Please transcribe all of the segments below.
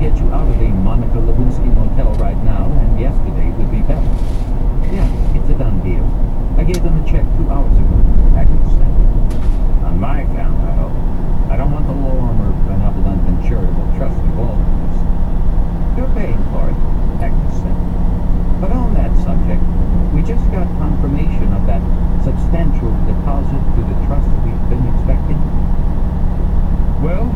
get you out of the Monica Lewinsky Motel right now, and yesterday would be better. Yeah, it's a done deal. I gave them a check 2 hours ago. Agnes said. On my account, I hope. I don't want the Lorimer Benevolent and Charitable Trust involved in this. You're paying for it, Agnes said. But on that subject, we just got confirmation of that substantial deposit to the trust we've been expecting. Well,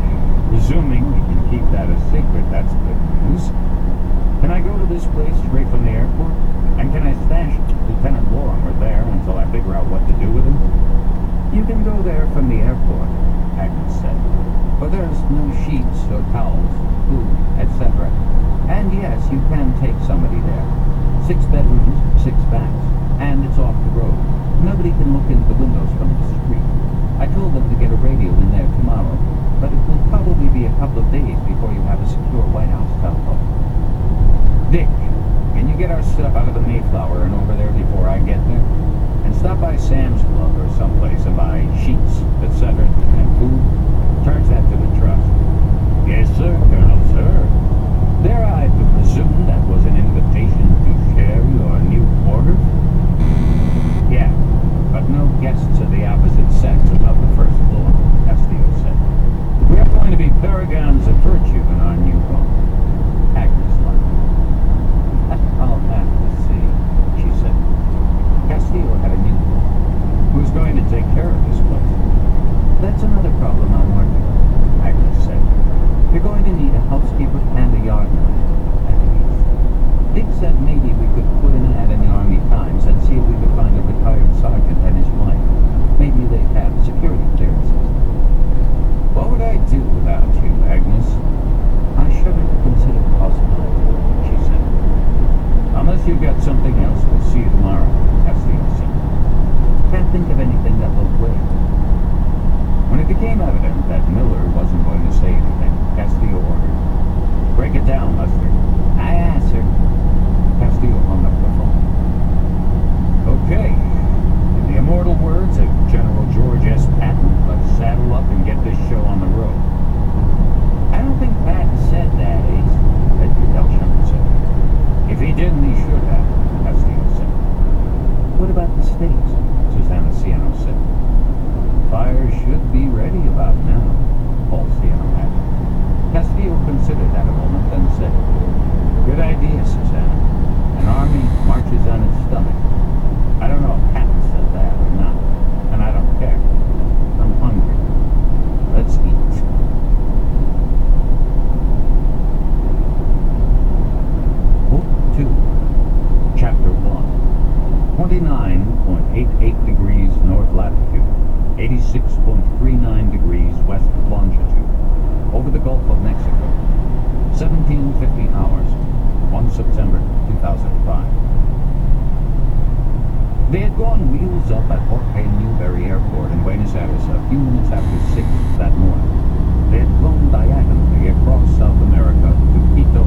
presuming we can keep that a secret, that's good news. Can I go to this place straight from the airport? And can I stash Lieutenant Lorimer there until I figure out what to do with him? You can go there from the airport, Agnes said. But there's no sheets or towels, food, etc. And yes, you can take somebody there. 6 bedrooms, 6 baths, and it's off the road. Nobody can look into the windows from the street. I told them to get a radio in there tomorrow, but it will probably be a couple of days before you have a secure White House telephone. Dick, can you get our stuff out of the Mayflower and over there before I get there? And stop by Sam's Club or someplace and buy sheets, etc. and food. Charge that to the trust. Yes, sir, Colonel, sir. Dare I to presume that was an invitation to share your new quarters? Yeah, but no guests of the opposite sex above the first floor, Castillo said. We are going to be paragons of virtue in our new home. Agnes laughed. I'll have to see, she said. Castillo had a new home. Who's going to take care of this place? That's another problem I'm working on, Agnes said. You're going to need a housekeeper and a yard man, at least. Dick said maybe we could put in an ad in the Army Times and see if we could find a retired sergeant and his wife. Maybe they have security clearances. What would I do without you, Agnes? I shudder to consider the possibility, she said. Unless you've got something else, we'll see you tomorrow, Castillo said. Can't think of anything that will wait. When it became evident that Miller wasn't going to say anything, Castillo ordered, "Break it down, Lester." "Aye, aye, sir." Castillo hung up the phone. Okay. In the immortal words of General George S. Patton, let's saddle up and get this show on the road. I don't think Patton said that, Edgar Delcham said. If he didn't, he should have, Castillo said. What about the stakes? Susanna Ciano said. Fire should be ready about now, Paul Ciano added. Castillo considered that a moment, then said, Good idea, Susanna. An army marches on its stomach. I don't know if Patton said that or not, and I don't care. I'm hungry. Let's eat. Book 2, Chapter 1. 29.88 degrees north latitude. 86.39 degrees west longitude, over the Gulf of Mexico, 1750 hours, 1 September 2005. They had gone wheels up at Jorge Newberry Airport in Buenos Aires a few minutes after 6 that morning. They had flown diagonally across South America to Quito,